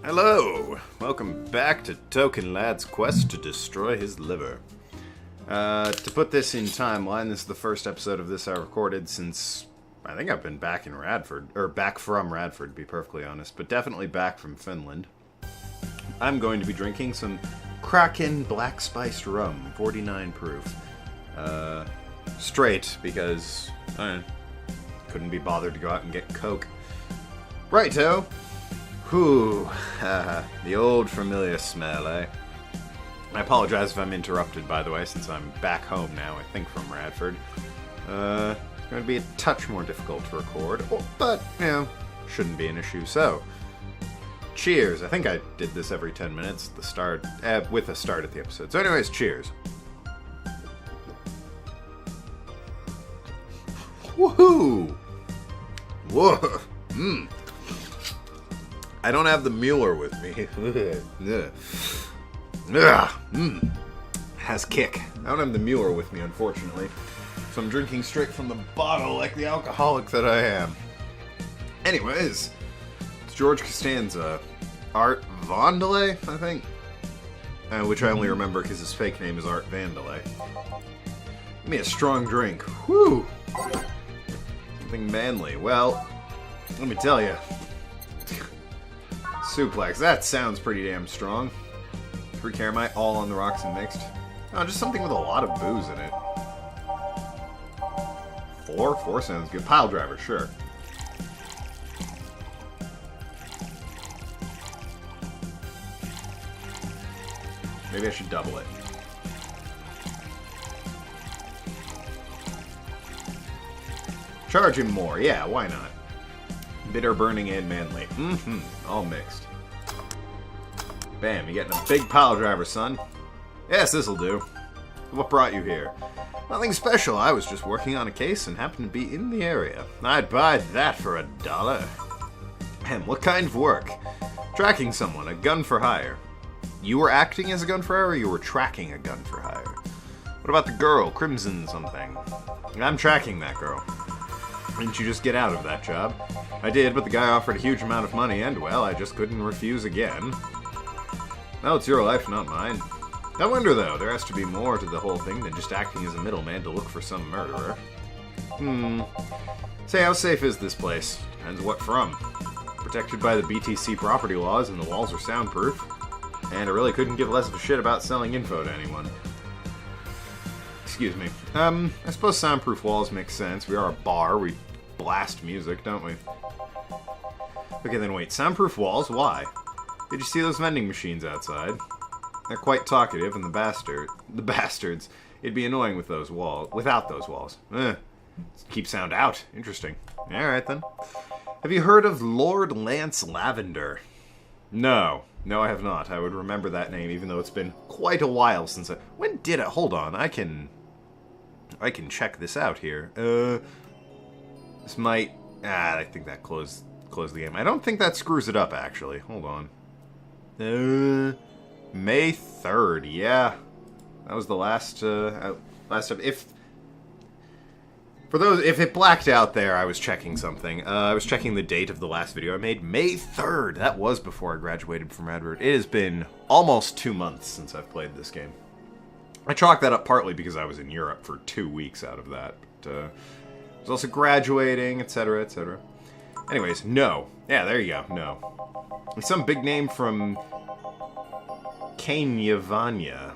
Hello! Welcome back to Token Lad's quest to destroy his liver. To put this in timeline, this is the first episode of this I recorded since I think I've been back in Radford, or back from Radford to be perfectly honest, but definitely back from Finland. I'm going to be drinking some Kraken Black Spiced Rum, 49 proof. Straight, because I couldn't be bothered to go out and get Coke. Righto! Whew, the old familiar smell, eh? I apologize if I'm interrupted, by the way, since I'm back home now, I think from Radford. It's going to be a touch more difficult to record, but, you know, shouldn't be an issue. So, cheers. I think I did this every 10 minutes, the start, with a start at the episode. So anyways, cheers. Woohoo! Whoa! Mmm. I don't have the Mueller with me. Has kick. I don't have the Mueller with me, unfortunately. So I'm drinking straight from the bottle like the alcoholic that I am. Anyways, it's George Costanza. Art Vandelay, I think? Which I only remember because his fake name is Art Vandelay. Give me a strong drink. Whew! Something manly. Well, let me tell you. Suplex. That sounds pretty damn strong. 3 Caramite, all on the rocks and mixed. Oh, just something with a lot of booze in it. 4? 4 sounds good. Pile driver, sure. Maybe I should double it. Charge him more. Yeah, why not? Bitter, burning, and manly. Mm-hmm. All mixed. Bam, you're getting a big pile driver, son. Yes, this'll do. What brought you here? Nothing special. I was just working on a case and happened to be in the area. I'd buy that for $1. What kind of work? Tracking someone. A gun for hire. You were acting as a gun for hire, or you were tracking a gun for hire? What about the girl? Crimson something. I'm tracking that girl. Didn't you just get out of that job? I did, but the guy offered a huge amount of money, and, well, I just couldn't refuse again. Well, it's your life, not mine. I wonder, though, there has to be more to the whole thing than just acting as a middleman to look for some murderer. Say, how safe is this place? Depends what from. Protected by the BTC property laws, and the walls are soundproof. And I really couldn't give less of a shit about selling info to anyone. Excuse me. I suppose soundproof walls make sense. We are a bar. We blast music, don't we? Okay, then wait. Soundproof walls? Why? Did you see those vending machines outside? They're quite talkative, and the bastards. It'd be annoying with those walls. Without those walls. Keep sound out. Interesting. Alright, then. Have you heard of Lord Lance Lavender? No. No, I have not. I would remember that name, even though it's been quite a while since I... When did it? Hold on. I can check this out here. This might... I think that closed the game. I don't think that screws it up, actually. Hold on. May 3rd. Yeah. That was the last time. If it blacked out there, I was checking something. I was checking the date of the last video I made. May 3rd. That was before I graduated from Radford. It has been almost 2 months since I've played this game. I chalked that up partly because I was in Europe for 2 weeks out of that. But, I was also graduating, etc., etc. Anyways, no. Yeah, there you go. No. It's some big name from Kanyavanya.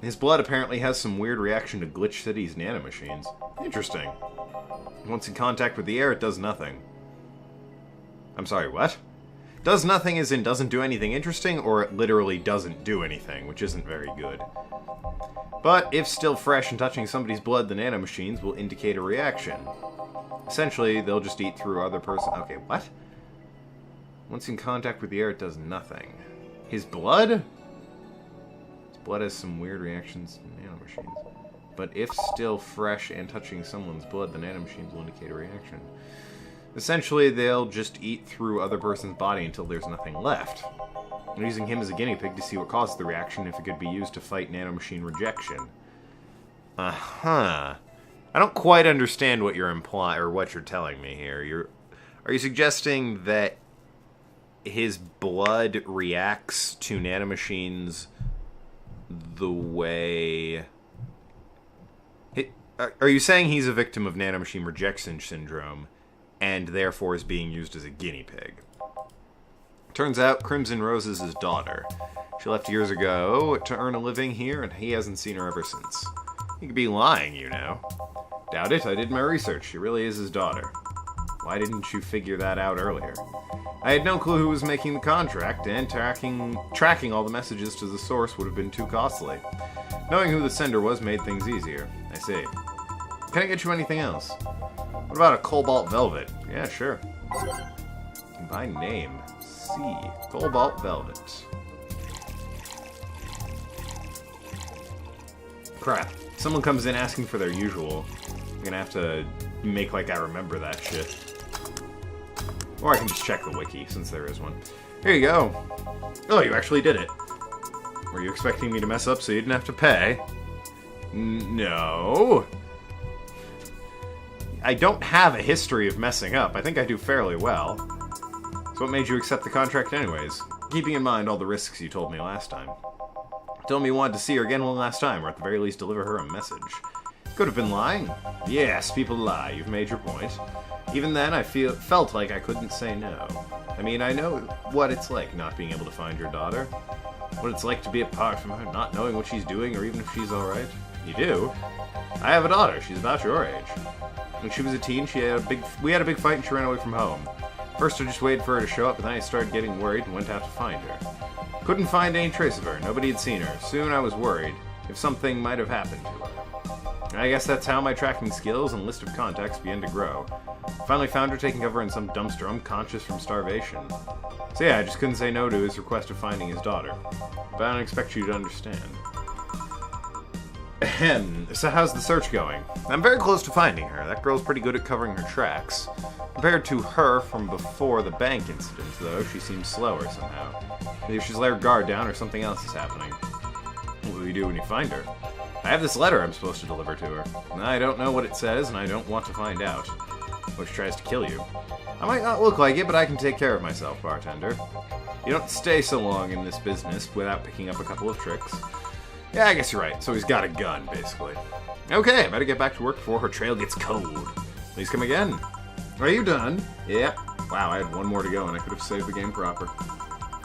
His blood apparently has some weird reaction to Glitch City's nanomachines. Interesting. Once in contact with the air, it does nothing. I'm sorry, what? Does nothing as in doesn't do anything interesting, or it literally doesn't do anything, which isn't very good. But if still fresh and touching somebody's blood, the nanomachines will indicate a reaction. Essentially, they'll just eat through other person... Okay, what? Once in contact with the air, it does nothing. His blood? His blood has some weird reactions to nanomachines. But if still fresh and touching someone's blood, the nanomachines will indicate a reaction. Essentially, they'll just eat through other person's body until there's nothing left. I'm using him as a guinea pig to see what causes the reaction if it could be used to fight nanomachine rejection. Uh-huh. I don't quite understand what you're implying, or what you're telling me here. Are you suggesting that his blood reacts to nanomachines the way... Are you saying he's a victim of nanomachine rejection syndrome and therefore is being used as a guinea pig? Turns out Crimson Rose is his daughter. She left years ago to earn a living here, and he hasn't seen her ever since. He could be lying, you know. Doubt it, I did my research. She really is his daughter. Why didn't you figure that out earlier? I had no clue who was making the contract, and tracking all the messages to the source would have been too costly. Knowing who the sender was made things easier. I see. Can I get you anything else? What about a cobalt velvet? Yeah, sure. By name. C. Cobalt velvet. Crap. Someone comes in asking for their usual. I'm gonna have to make like I remember that shit. Or I can just check the wiki, since there is one. Here you go. Oh, you actually did it. Were you expecting me to mess up so you didn't have to pay? No. I don't have a history of messing up. I think I do fairly well. So what made you accept the contract anyways? Keeping in mind all the risks you told me last time. You told me you wanted to see her again one last time, or at the very least deliver her a message. Could have been lying. Yes, people lie. You've made your point. Even then, I felt like I couldn't say no. I mean, I know what it's like not being able to find your daughter. What it's like to be apart from her, not knowing what she's doing or even if she's alright. You do? I have a daughter. She's about your age. When she was a teen, we had a big fight and she ran away from home. First I just waited for her to show up, but then I started getting worried and went out to find her. Couldn't find any trace of her. Nobody had seen her. Soon I was worried if something might have happened to her. I guess that's how my tracking skills and list of contacts began to grow. Finally found her taking cover in some dumpster, unconscious from starvation. So yeah, I just couldn't say no to his request of finding his daughter. But I don't expect you to understand. Ahem. So how's the search going? I'm very close to finding her. That girl's pretty good at covering her tracks. Compared to her from before the bank incident, though, she seems slower somehow. Maybe she's let her guard down or something else is happening. What will you do when you find her? I have this letter I'm supposed to deliver to her. I don't know what it says, and I don't want to find out. Which tries to kill you. I might not look like it, but I can take care of myself, bartender. You don't stay so long in this business without picking up a couple of tricks. Yeah, I guess you're right. So he's got a gun, basically. Okay, I better get back to work before her trail gets cold. Please come again. Are you done? Yep. Wow, I had one more to go, and I could have saved the game proper.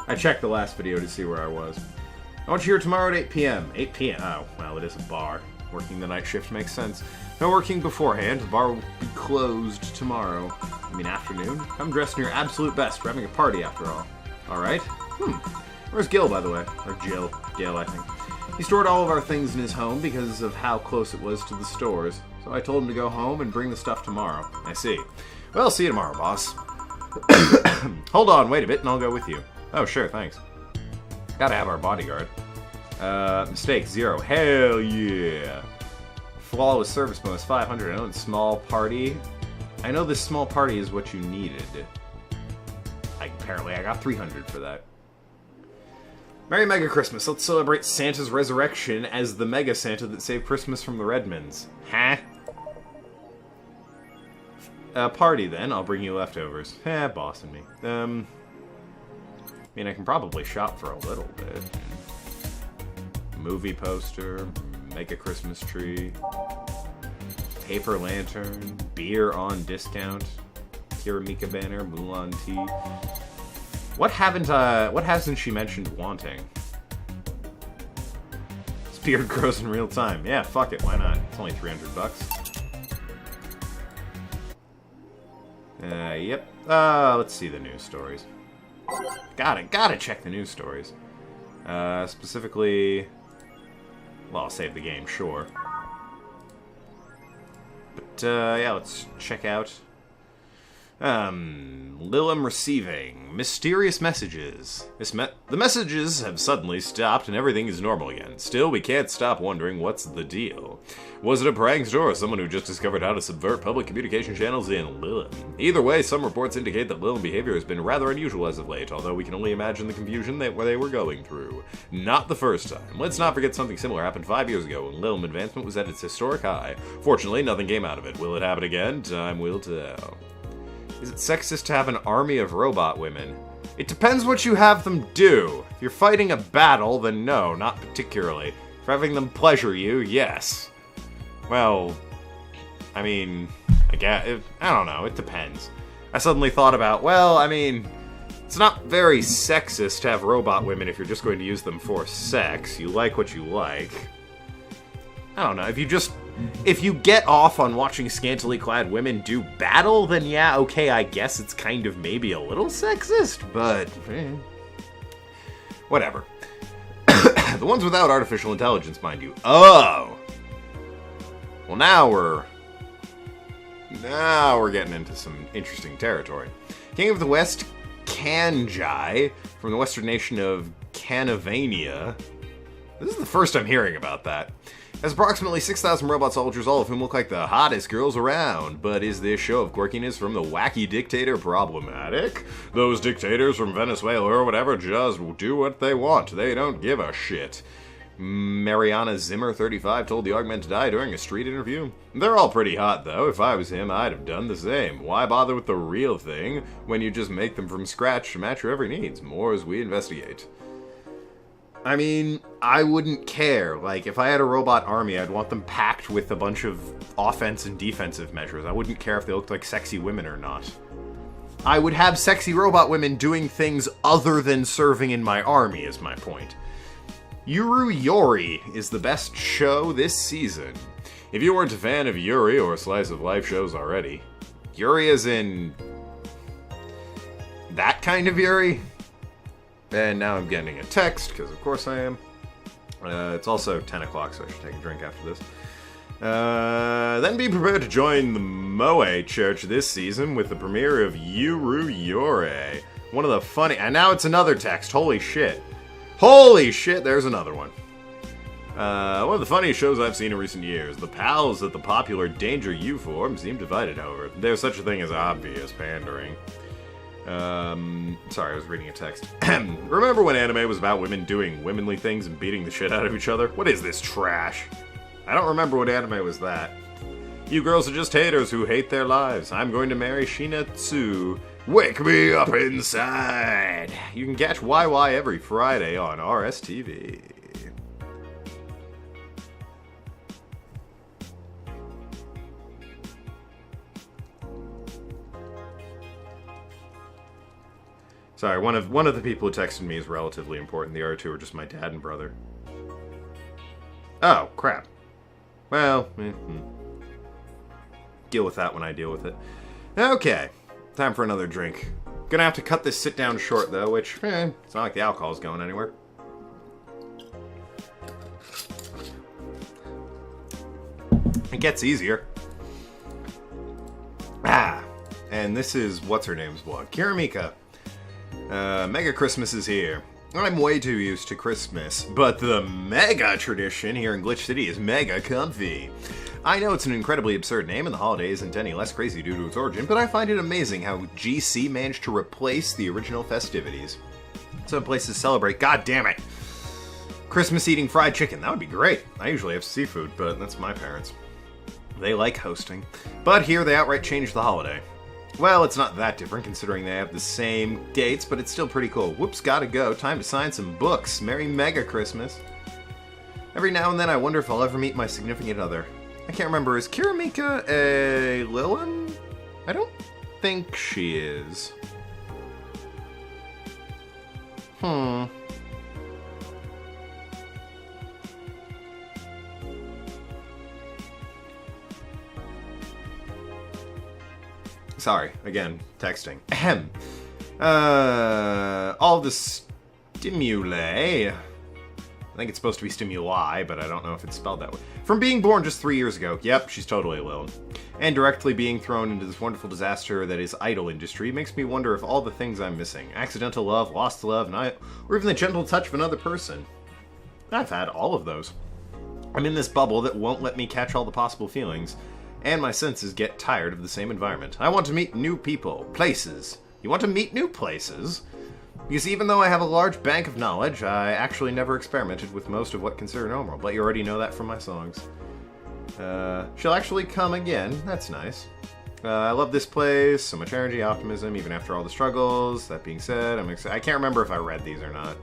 I checked the last video to see where I was. I want you here tomorrow at 8 p.m. 8 p.m. Oh, well, it is a bar. Working the night shift makes sense. No working beforehand. The bar will be closed tomorrow. I mean, afternoon? Come dressed in your absolute best. We're having a party, after all. Alright. Where's Gil, by the way? Or Jill. Gil, I think. He stored all of our things in his home because of how close it was to the stores. So I told him to go home and bring the stuff tomorrow. I see. Well, see you tomorrow, boss. Hold on, wait a bit, and I'll go with you. Oh, sure, thanks. Gotta have our bodyguard. Mistake, 0. Hell yeah. Flawless service bonus, 500. I know it's small party. I know this small party is what you needed. Apparently I got 300 for that. Merry Mega Christmas. Let's celebrate Santa's resurrection as the Mega Santa that saved Christmas from the Redmonds. Huh? Party then. I'll bring you leftovers. Bossing me. I mean, I can probably shop for a little bit. Movie poster, make a Christmas tree, paper lantern, beer on discount, Kiramika banner, Mulan tea. What hasn't she mentioned wanting? This beard grows in real time. Yeah, fuck it, why not? It's only 300 bucks. Yep. Let's see the news stories. Gotta check the news stories. Specifically... Well, I'll save the game, sure. But, yeah, let's check out... Lilum receiving mysterious messages. The messages have suddenly stopped and everything is normal again. Still, we can't stop wondering what's the deal. Was it a prankster or someone who just discovered how to subvert public communication channels in Lilum? Either way, some reports indicate that Lilum behavior has been rather unusual as of late, although we can only imagine the confusion they were going through. Not the first time. Let's not forget something similar happened 5 years ago when Lilum advancement was at its historic high. Fortunately, nothing came out of it. Will it happen again? Time will tell. Is it sexist to have an army of robot women? It depends what you have them do. If you're fighting a battle, then no, not particularly. If having them pleasure you, yes. Well, I mean, I don't know, it depends. I suddenly thought about, well, I mean, it's not very sexist to have robot women if you're just going to use them for sex. You like what you like. I don't know, if you get off on watching scantily clad women do battle, then yeah, okay, I guess it's kind of maybe a little sexist, but whatever. The ones without artificial intelligence, mind you. Oh! Well, now we're getting into some interesting territory. King of the West, Kanjai, from the western nation of Canavania. This is the first I'm hearing about that. Has approximately 6,000 robot soldiers, all of whom look like the hottest girls around. But is this show of quirkiness from the wacky dictator problematic? Those dictators from Venezuela or whatever just do what they want. They don't give a shit. Mariana Zimmer, 35, told the Augmented Eye during a street interview. They're all pretty hot, though. If I was him, I'd have done the same. Why bother with the real thing when you just make them from scratch to match your every needs? More as we investigate. I mean, I wouldn't care. Like, if I had a robot army, I'd want them packed with a bunch of offense and defensive measures. I wouldn't care if they looked like sexy women or not. I would have sexy robot women doing things other than serving in my army, is my point. Yuru Yori is the best show this season. If you weren't a fan of Yuri or Slice of Life shows already, Yuri is in that kind of Yuri? And now I'm getting a text, because of course I am. It's also 10 o'clock, so I should take a drink after this. Then be prepared to join the Moe Church this season with the premiere of Yuru Yore. One of the funny... And now it's another text. Holy shit. Holy shit, there's another one. One of the funniest shows I've seen in recent years. The pals at the popular Danger U form seem divided, however. There's such a thing as obvious pandering. Sorry, I was reading a text. Remember when anime was about women doing womanly things and beating the shit out of each other? What is this trash? I don't remember what anime was that. You girls are just haters who hate their lives. I'm going to marry Shinatsu. Wake me up inside! You can catch YY every Friday on RSTV. Sorry, one of the people who texted me is relatively important. The other two are just my dad and brother. Oh, crap. Well, deal with that when I deal with it. Okay, time for another drink. Gonna have to cut this sit down short, though, which, it's not like the alcohol's going anywhere. It gets easier. And this is, what's her name's blog? Kiramika. Mega Christmas is here. I'm way too used to Christmas, but the mega tradition here in Glitch City is mega comfy. I know it's an incredibly absurd name and the holiday isn't any less crazy due to its origin, but I find it amazing how GC managed to replace the original festivities. Some places celebrate, god damn it, Christmas eating fried chicken. That would be great. I usually have seafood, but that's my parents. They like hosting. But here they outright changed the holiday. Well, it's not that different considering they have the same dates, but it's still pretty cool. Whoops, gotta go. Time to sign some books. Merry Mega Christmas. Every now and then I wonder if I'll ever meet my significant other. I can't remember, is Kiramika a Lilin? I don't think she is. Sorry, again, texting. Ahem. All the stimuli... I think it's supposed to be stimuli, but I don't know if it's spelled that way. From being born just 3 years ago. Yep, she's totally alone. And directly being thrown into this wonderful disaster that is idol industry makes me wonder if all the things I'm missing. Accidental love, lost love, or even the gentle touch of another person. I've had all of those. I'm in this bubble that won't let me catch all the possible feelings. And my senses get tired of the same environment. I want to meet new people, places. You want to meet new places? Because even though I have a large bank of knowledge, I actually never experimented with most of what consider normal. But you already know that from my songs. She'll actually come again. That's nice. I love this place. So much energy, optimism, even after all the struggles. That being said, I'm excited. I can't remember if I read these or not.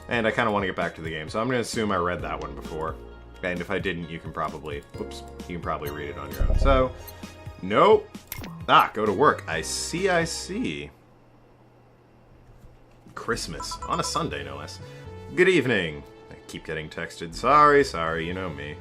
And I kind of want to get back to the game, so I'm going to assume I read that one before. And if I didn't, you can probably... Whoops. You can probably read it on your own. So, nope. Ah, go to work. I see, I see. Christmas. On a Sunday, no less. Good evening. I keep getting texted. Sorry, you know me.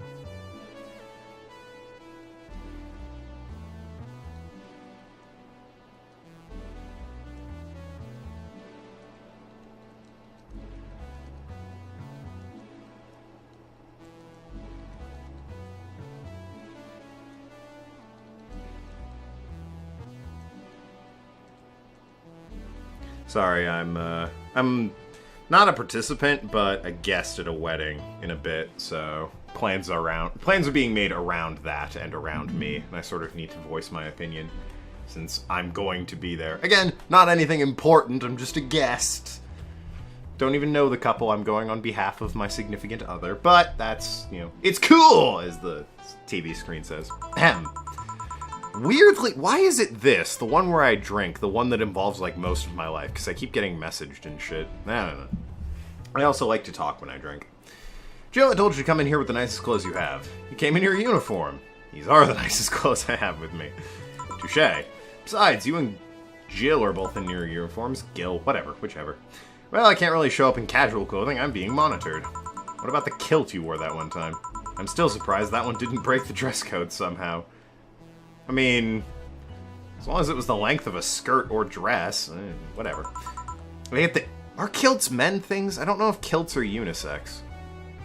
Sorry, I'm not a participant, but a guest at a wedding in a bit, so plans are being made around that and around me, and I sort of need to voice my opinion, since I'm going to be there. Again, not anything important, I'm just a guest. Don't even know the couple, I'm going on behalf of my significant other, but that's, you know, it's cool, as the TV screen says. Ahem. Weirdly, why is it this? The one where I drink, the one that involves, like, most of my life, because I keep getting messaged and shit. I don't know. I also like to talk when I drink. Jill, I told you to come in here with the nicest clothes you have. You came in your uniform. These are the nicest clothes I have with me. Touché. Besides, you and Jill are both in your uniforms. Gil, whatever, whichever. Well, I can't really show up in casual clothing. I'm being monitored. What about the kilt you wore that one time? I'm still surprised that one didn't break the dress code somehow. I mean, as long as it was the length of a skirt or dress, whatever. Are kilts men things? I don't know if kilts are unisex.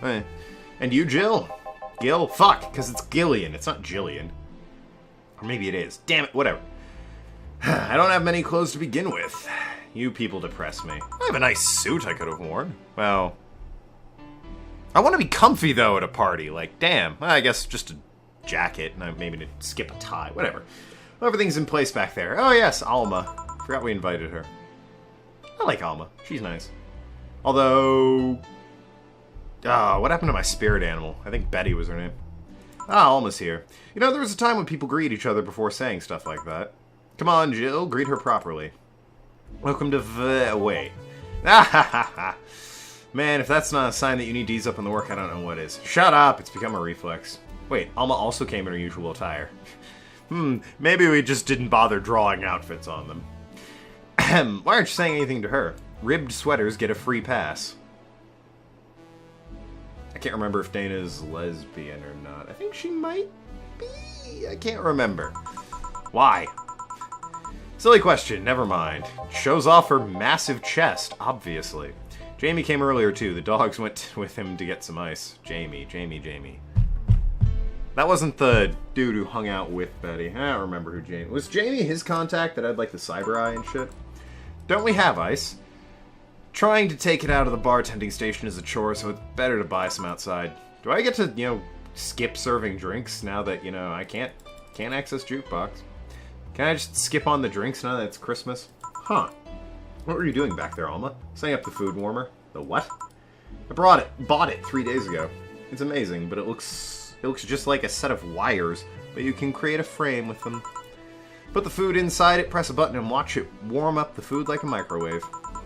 And you, Jill? Gil? Fuck, because it's Gillian, it's not Jillian. Or maybe it is. Damn it, whatever. I don't have many clothes to begin with. You people depress me. I have a nice suit I could have worn. Well, I want to be comfy, though, at a party. Like, damn, I guess just a jacket, and maybe to skip a tie, whatever. Everything's in place back there. Oh yes, Alma. Forgot we invited her. I like Alma. She's nice. Although... what happened to my spirit animal? I think Betty was her name. Ah, Alma's here. You know, there was a time when people greet each other before saying stuff like that. Come on, Jill, greet her properly. Welcome to wait. Ah ha ha ha. Man, if that's not a sign that you need to ease up on the work, I don't know what is. Shut up, it's become a reflex. Wait, Alma also came in her usual attire. Maybe we just didn't bother drawing outfits on them. Ahem, why aren't you saying anything to her? Ribbed sweaters get a free pass. I can't remember if Dana's lesbian or not. I think she might be. I can't remember. Why? Silly question, never mind. Shows off her massive chest, obviously. Jamie came earlier too. The dogs went with him to get some ice. Jamie. That wasn't the dude who hung out with Betty. I don't remember who Jamie... Was Jamie his contact that had, like, the cyber eye and shit? Don't we have ice? Trying to take it out of the bartending station is a chore, so it's better to buy some outside. Do I get to, you know, skip serving drinks now that, you know, I can't access Jukebox? Can I just skip on the drinks now that it's Christmas? Huh. What were you doing back there, Alma? Setting up the food warmer? The what? I bought it 3 days ago. It's amazing, but it looks just like a set of wires, but you can create a frame with them. Put the food inside it, press a button, and watch it warm up the food like a microwave.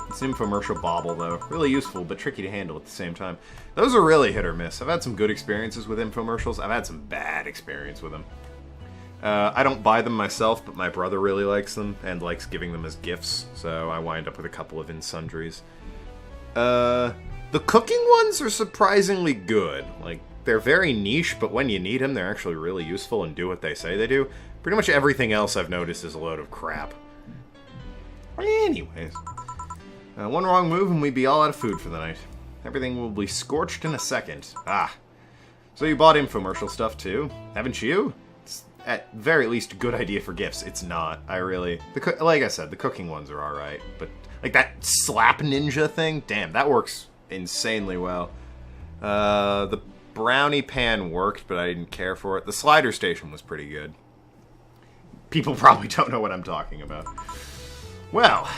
It's an infomercial bauble, though. Really useful, but tricky to handle at the same time. Those are really hit or miss. I've had some good experiences with infomercials. I've had some bad experience with them. I don't buy them myself, but my brother really likes them, and likes giving them as gifts, so I wind up with a couple of in sundries. The cooking ones are surprisingly good. Like, they're very niche, but when you need them, they're actually really useful and do what they say they do. Pretty much everything else I've noticed is a load of crap. Anyways. One wrong move and we'd be all out of food for the night. Everything will be scorched in a second. Ah. So you bought infomercial stuff too? Haven't you? It's at very least a good idea for gifts. It's not. Like I said, the cooking ones are alright. But, like, that slap ninja thing? Damn, that works insanely well. The brownie pan worked, but I didn't care for it. The slider station was pretty good. People probably don't know what I'm talking about. Well,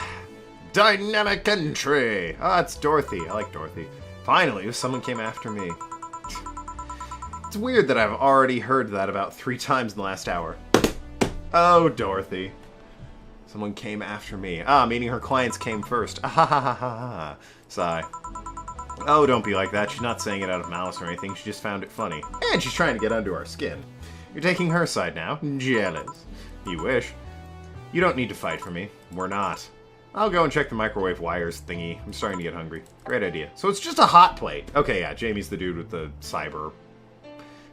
dynamic entry. Ah, it's Dorothy. I like Dorothy. Finally, someone came after me. It's weird that I've already heard that about 3 times in the last hour. Oh, Dorothy. Someone came after me. Ah, meaning her clients came first. Ah ha ha ha ha ha. Sigh. Oh, don't be like that. She's not saying it out of malice or anything. She just found it funny. And she's trying to get under our skin. You're taking her side now. Jealous. You wish. You don't need to fight for me. We're not. I'll go and check the microwave wires thingy. I'm starting to get hungry. Great idea. So it's just a hot plate. Okay, yeah, Jamie's the dude with the cyber...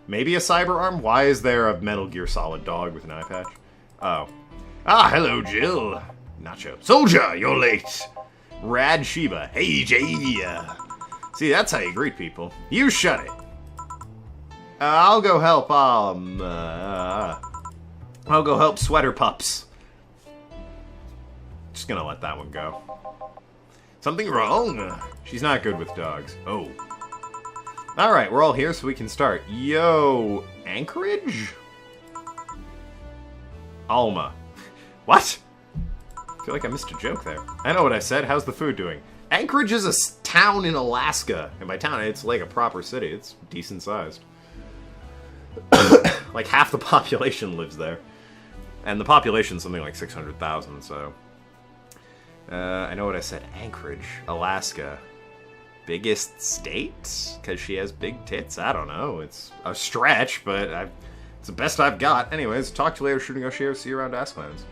Maybe a cyber arm? Why is there a Metal Gear Solid dog with an eye patch? Oh. Ah, hello, Jill. Nacho. Soldier, you're late. Rad Sheba. Hey, Jay. See, that's how you greet people. You shut it. I'll go help, I'll go help Sweater Pups. Just gonna let that one go. Something wrong? She's not good with dogs. Oh. Alright, we're all here so we can start. Yo, Anchorage? Alma. What? I feel like I missed a joke there. I know what I said. How's the food doing? Anchorage is a town in Alaska. And by town, it's like a proper city. It's decent sized. Like half the population lives there. And the population's something like 600,000, so... I know what I said. Anchorage, Alaska. Biggest state? Because she has big tits? I don't know. It's a stretch, but it's the best I've got. Anyways, talk to you later, Shooting Oshiro. See you around Asklands.